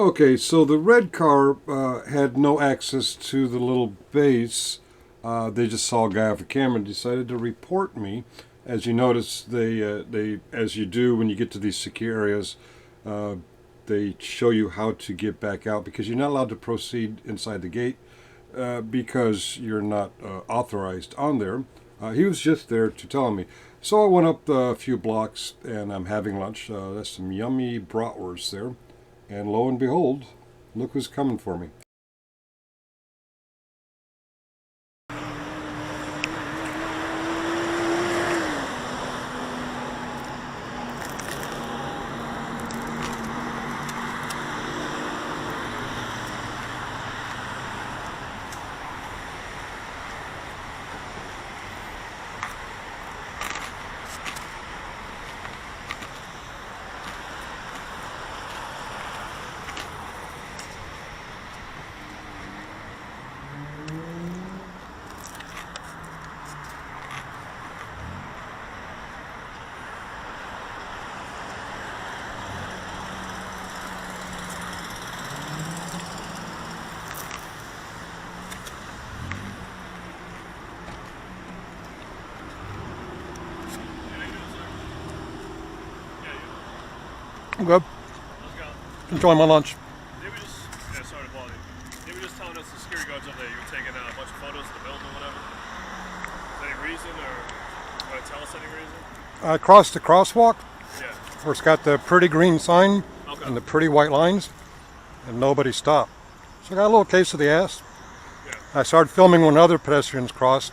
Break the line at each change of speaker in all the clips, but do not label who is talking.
Okay, so the red car had no access to the little base. They just saw a guy off a camera and decided to report me. As you notice, they as you do when you get to these secure areas, uh, they show you how to get back out because you're not allowed to proceed inside the gate because you're not authorized on there. He was just there to tell me. So I went up a few blocks and I'm having lunch. That's some yummy bratwurst there. And lo and behold, look who's coming for me. I'm good.
Let's go.
Enjoying my lunch.
They were just, sorry to bother you. They were just telling us the security guards over there you were taking a bunch of photos of the building or whatever. Is there any reason or want to tell us any reason?
I crossed the crosswalk
Yeah.
where it's got the pretty green sign
Okay.
and the pretty white lines, and nobody stopped. So I got a little case of the ass.
Yeah.
I started filming when other pedestrians crossed,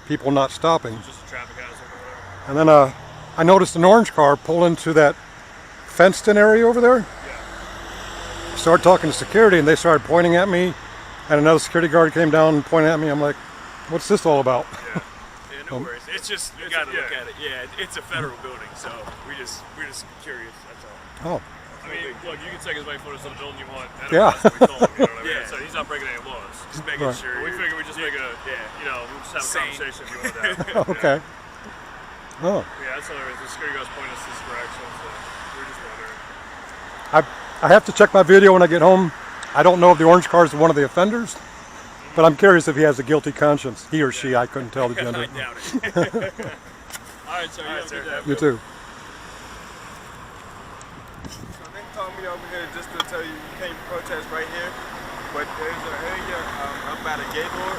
people not stopping.
Just a traffic hazard or whatever.
And then I noticed an orange car pull into that fenced-in area over there.
Yeah.
Started talking to security, and they started pointing at me. And another security guard came down and pointed at me. I'm like, "What's this all about?"
Yeah.
Yeah, no worries. It's just you got to look at it. Yeah, it's a federal building, so we're just curious. That's all.
Oh,
I mean, look, you can take as many photos of the building you want.
Yeah.
That's what we told him, you know what I mean?
Yeah.
So he's not breaking any laws.
Just making
Right.
sure.
We figured we'd just make a, we'll just have a
Sane.
conversation if you want that.
okay. Oh,
Yeah, that's all there is. The security guards point us this direction, so we're just wondering.
I have to check my video when I get home. I don't know if the orange car is one of the offenders, but I'm curious if he has a guilty conscience. He or she, I couldn't tell the
I
gender.
doubt it.
All right, so you have a good day.
You too.
So they called me over here just to tell you you can't protest right here, but there's an area up by the Gaylord.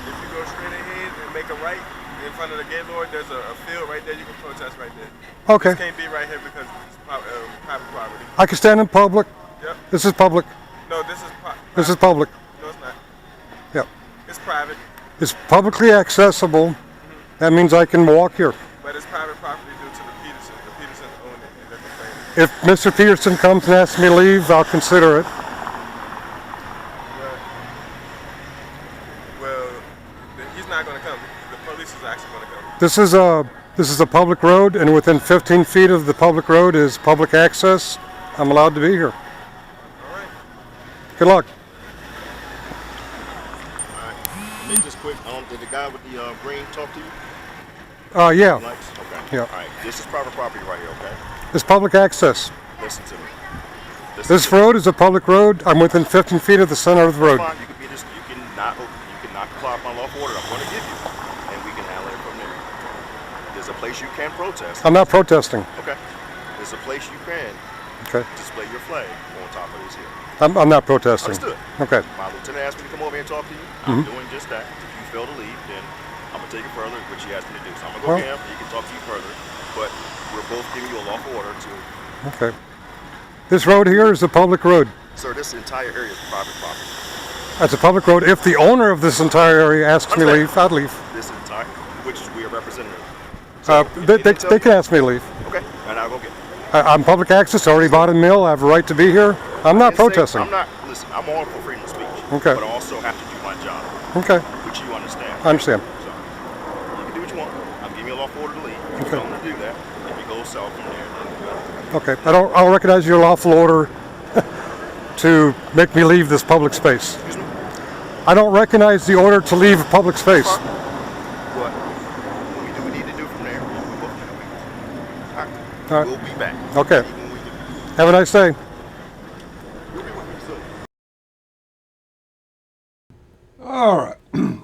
If you go straight ahead and make a right in front of the Gaylord, there's a field right there. You can protest right there.
Okay.
This can't be right here because it's private property.
I can stand in public.
Yep.
This is public.
No, this is
This is public.
No, it's not.
Yep.
It's private,
It's publicly accessible. That means I can walk here.
but it's private property due to the Peterson. The Petersons own it, and they're complaining.
If Mr. Peterson comes and asks me to leave, I'll consider it.
Well, he's not going to come. The police is actually going to come.
This is a public road, and within 15 feet of the public road is public access. I'm allowed to be here.
All right.
Good luck.
Hey, just quick, did the guy with the green talk to you?
Yeah,
Lights? Okay.
Yeah.
All right, this is private property right here, okay?
it's public access.
Listen to me. Listen
This
to me.
road is a public road. I'm within 15 feet of the center of the road.
Fine, you can be this, you can not comply with my lawful order I'm going to give you, and we can handle it from there. There's a place you can protest.
I'm not protesting.
Okay. There's a place you can
Okay.
display your flag on top of this hill.
I'm not protesting.
Understood.
Okay.
My lieutenant asked me to come over here and talk to you. I'm doing just that. If you fail to leave, then I'm going to take it further, which he asked me to do. So I'm going to go
Well-
get him. He can talk to you further. But we're both giving you a lawful order to...
Okay. This road here is a public road.
Sir, this entire area is private property.
It's a public road. If the owner of this entire area asks me to leave, I'd leave.
This entire... Which we are representative.
They can ask me to leave.
Okay, and I'll go get him.
I'm public access, already bought a mill. I have a right to be here. I'm not protesting.
I'm not... Listen, I'm all for freedom of speech.
Okay.
But I also have to do my job,
Okay.
which you understand.
I understand.
So, you can do what you want. I'm giving you a lawful order to leave. If
Okay.
you don't want to do that, if you go south from there, then...
Okay. I don't recognize your lawful order to make me leave this public space.
Excuse me?
I don't recognize the order to leave a public space.
What we do, we need to do from there. We both
All right.
We'll be back.
Okay.
Even when we do.
Have a nice day.
You'll be with me.
All right,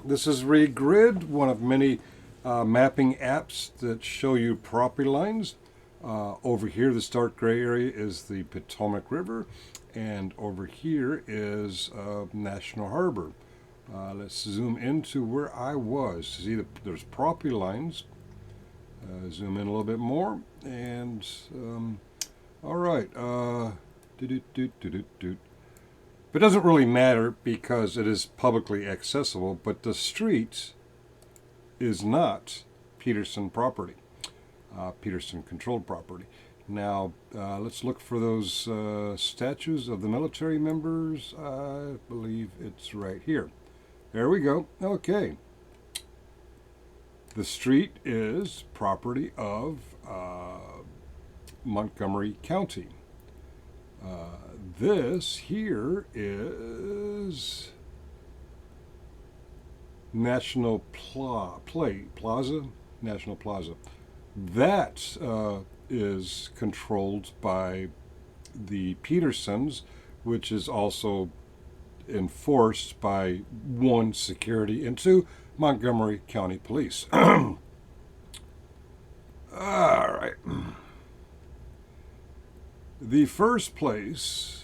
this is ReGrid, one of many mapping apps that show you property lines. Over here, this dark gray area is the Potomac River, and over here is National Harbor. Let's zoom into where I was. See, there's property lines. Zoom in a little bit more, and all right. It doesn't really matter because it is publicly accessible, but the street is not Peterson property, Peterson controlled property. Now, let's look for those statues of the military members. I believe it's right here. There we go. Okay. The street is property of Montgomery County. This here is National Plaza. National Plaza. That is controlled by the Petersons, which is also enforced by 1, security, and 2, Montgomery County Police. All right. The first place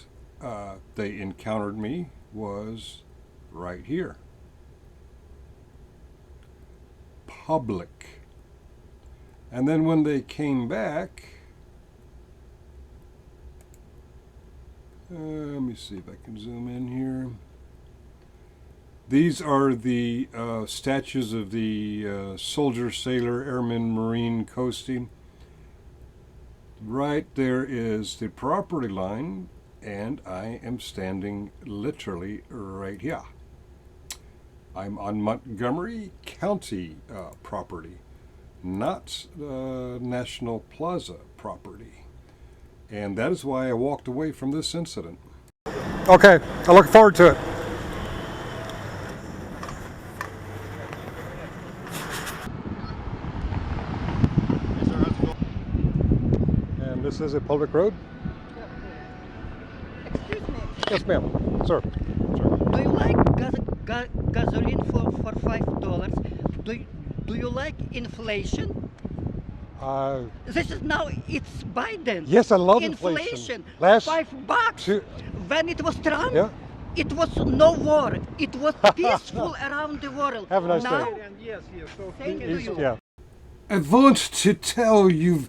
they encountered me was right here. Public. And then when they came back, let me see if I can zoom in here. These are the statues of the soldier, sailor, airman, marine, coasting. Right there is the property line, and I am standing literally right here. I'm on Montgomery County property, not National Plaza property. And that is why I walked away from this incident. Okay, I look forward to it. And this is a public road?
Excuse me.
Yes, ma'am. Sir.
Do you like gasoline for $5? Do you like inflation? This is now, it's Biden.
Yes, I love
inflation.
Last
$5. When it was Trump,
yeah.
It was no war. It was peaceful around the world.
Have a nice
now,
day.
Thank you.
Yeah. I want to tell you,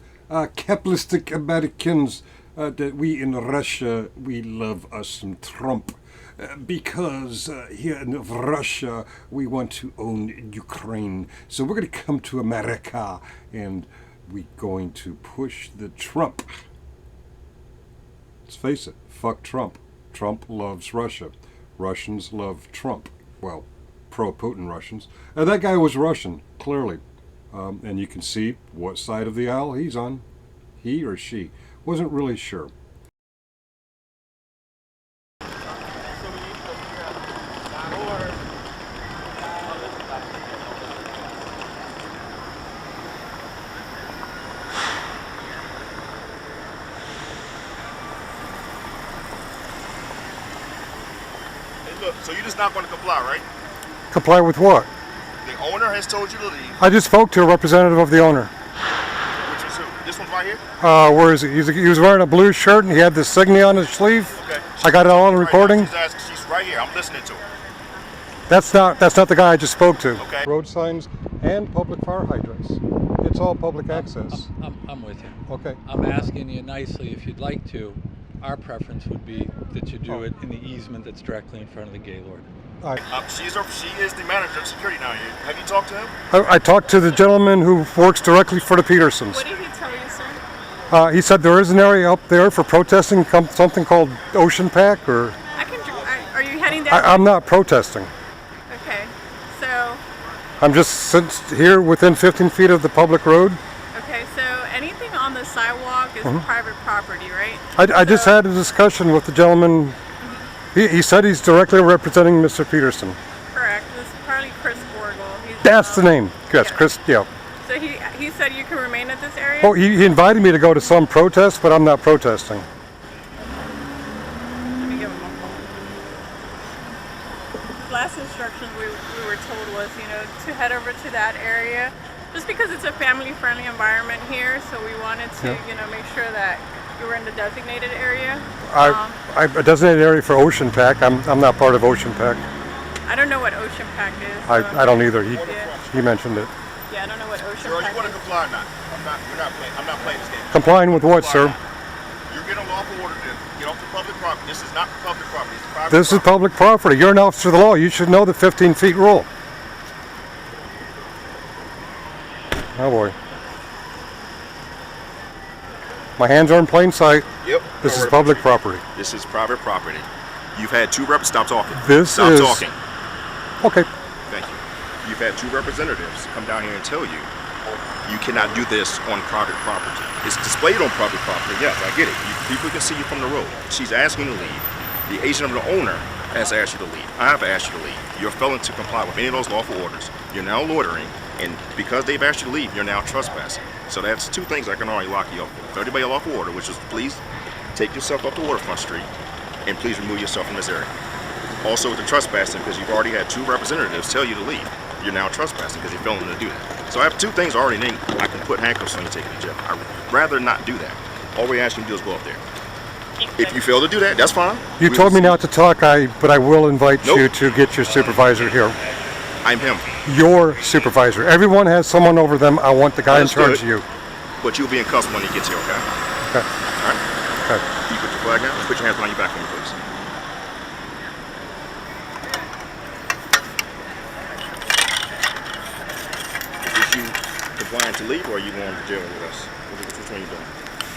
capitalistic Americans, that we in Russia, we love us some Trump. Because here in Russia, we want to own Ukraine. So we're going to come to America and we're going to push the Trump. Let's face it, fuck Trump. Trump loves Russia. Russians love Trump. Well, pro-Putin Russians. That guy was Russian, clearly. And you can see what side of the aisle he's on. He or she. Wasn't really sure.
Look, so you're just not going to comply, right?
Comply with what?
The owner has told you to leave.
I just spoke to a representative of the owner.
Which is who? This one's right here?
Where is he? He was wearing a blue shirt and he had the signia on his sleeve.
Okay.
I got it all on recording.
She's right here. I'm listening to her.
That's not the guy I just spoke to.
Okay.
Road signs and public fire hydrants. It's all public access.
I'm with you.
Okay.
I'm asking you nicely if you'd like to. Our preference would be that you do it in the easement that's directly in front of the Gaylord.
All right.
She is the manager of security down here. Have you talked to him?
I talked to the gentleman who works directly for the Petersons.
What did he tell you, sir?
He said there is an area up there for protesting, something called Ocean Pack, or...
Are you heading down?
I'm not protesting.
Okay, so...
I'm just here within 15 feet of the public road.
Okay, so anything on the sidewalk is private property, right?
I just had a discussion with the gentleman. He said he's directly representing Mr. Peterson.
Correct. This is probably Chris Borgle.
That's the name. Yes,
yeah.
Chris, yeah.
So he said you can remain at this area?
Oh, he invited me to go to some protest, but I'm not protesting.
Let me give him a call. last instructions we were told was, you know, to head over to that area, just because it's a family-friendly environment here. So we wanted to, you know, make sure that you were in the designated area.
I'm a designated area for Ocean Pack. I'm not part of Ocean Pack.
I don't know what Ocean Pack is.
I don't either. He mentioned it.
Yeah, I don't know what Ocean
Girl,
Pack
you want to
is.
comply or not? I'm not playing this game.
Complying with what, sir?
You're getting a lawful order to get off the public property. This is not public property. It's private
This is public property. You're an officer of the law. You should know the 15 feet rule. Oh boy. My hands are in plain sight.
Yep.
This is public property.
This is private property. You've had two reps. Stop talking.
Stop
talking.
Okay.
Thank you. You've had two representatives come down here and tell you you cannot do this on private property. It's displayed on private property. Yes, I get it. People can see you from the road. She's asking you to leave. The agent of the owner has asked you to leave. I have asked you to leave. You're failing to comply with any of those lawful orders. You're now loitering, and because they've asked you to leave, you're now trespassing. So that's two things I can already lock you up for. 30 by a lawful order, which is please take yourself up the waterfront street, and please remove yourself from this area. Also with the trespassing, because you've already had two representatives tell you to leave. You're now trespassing because you're failing to do that. So I have two things already named. I can put handcuffs on you, take you to jail. I'd rather not do that. All we're asking you to do is go up there. If you fail to do that, that's fine.
You told me not to talk, but I will invite you to get your supervisor here.
I'm him.
Your supervisor. Everyone has someone over them. I want the guy in charge of you.
But you'll be in cuffs when he gets here, okay?
Okay.
All right?
Okay.
Can you put your flag down? Put your hands behind your back for me, please. Is this you complying to leave, or are you going to jail with us? Which one are you doing?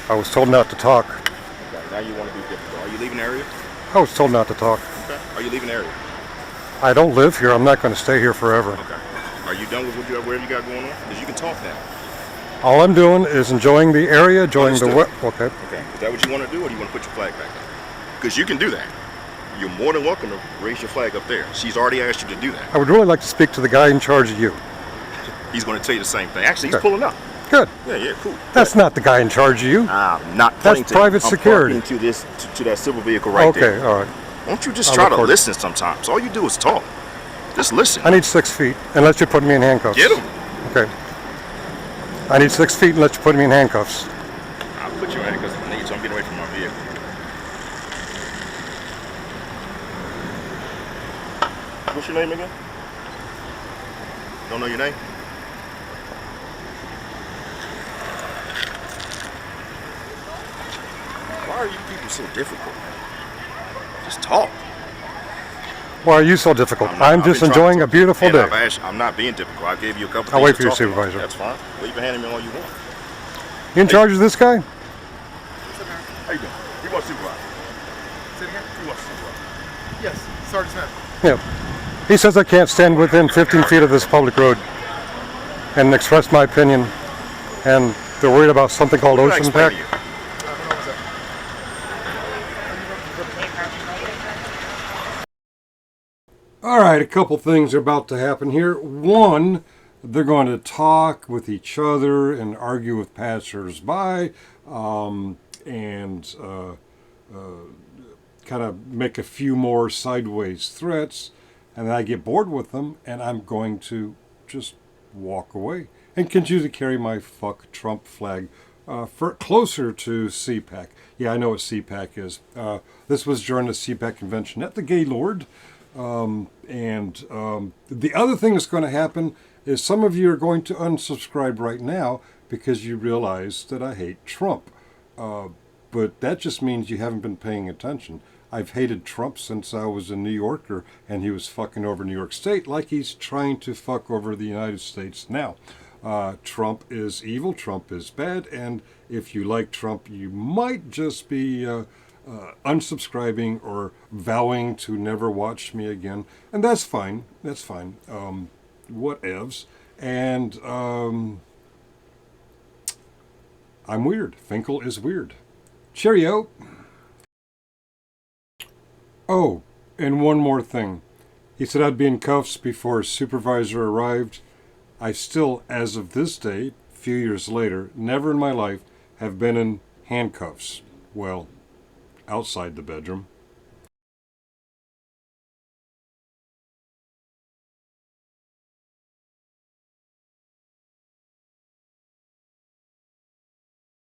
I was told not to talk.
Okay, now you want to be difficult. Are you leaving the area?
I was told not to talk.
Okay. Are you leaving the area?
I don't live here. I'm not going to stay here forever.
Okay. Are you done with whatever you got going on? Because you can talk now.
All I'm doing is enjoying the area, enjoying the
Okay. Okay. Is that what you want to do, or do you want to put your flag back there? Because you can do that. You're more than welcome to raise your flag up there. She's already asked you to do that.
I would really like to speak to the guy in charge of you.
He's going to tell you the same thing. Actually, he's pulling up.
Good.
Yeah, cool.
That's not the guy in charge of you.
I'm not.
That's private security.
I'm parking to that civil vehicle right there.
Okay, all right.
Won't you just try to listen sometimes? All you do is talk. Just listen.
I need 6 feet, unless you put me in handcuffs.
Get him.
Okay. I need 6 feet unless you put me in handcuffs.
I'll put you in handcuffs if I need, so I'm getting away from my vehicle. What's your name again? Don't know your name? Why are you people so difficult? Just talk.
Why are you so difficult? I'm just enjoying a beautiful day.
I'm not being difficult. I gave you a couple.
I'll wait for your supervisor.
That's fine. Leave your hand in me all you want.
You in charge of this guy?
How you doing? You want supervisor?
Say it again?
You want supervisor?
Yes, Sergeant Smith.
Yeah. He says I can't stand within 15 feet of this public road and express my opinion, and they're worried about something called Ocean Pack.
All right, a couple things are about to happen here. One, they're going to talk with each other and argue with passersby, and kind of make a few more sideways threats. And then I get bored with them, and I'm going to just walk away and continue to carry my fuck Trump flag closer to CPAC. Yeah, I know what CPAC is. This was during the CPAC convention at the Gaylord. The other thing that's going to happen is some of you are going to unsubscribe right now because you realize that I hate Trump. But that just means you haven't been paying attention. I've hated Trump since I was a New Yorker and he was fucking over New York State like he's trying to fuck over the United States now. Trump is evil, Trump is bad, and if you like Trump, you might just be unsubscribing or vowing to never watch me again, and that's fine. That's fine. Whatevs. And I'm weird. Finkel is weird. Cheerio. Oh, and one more thing. He said I'd be in cuffs before his supervisor arrived. I still, as of this day, a few years later, never in my life have been in handcuffs. Well, outside the bedroom.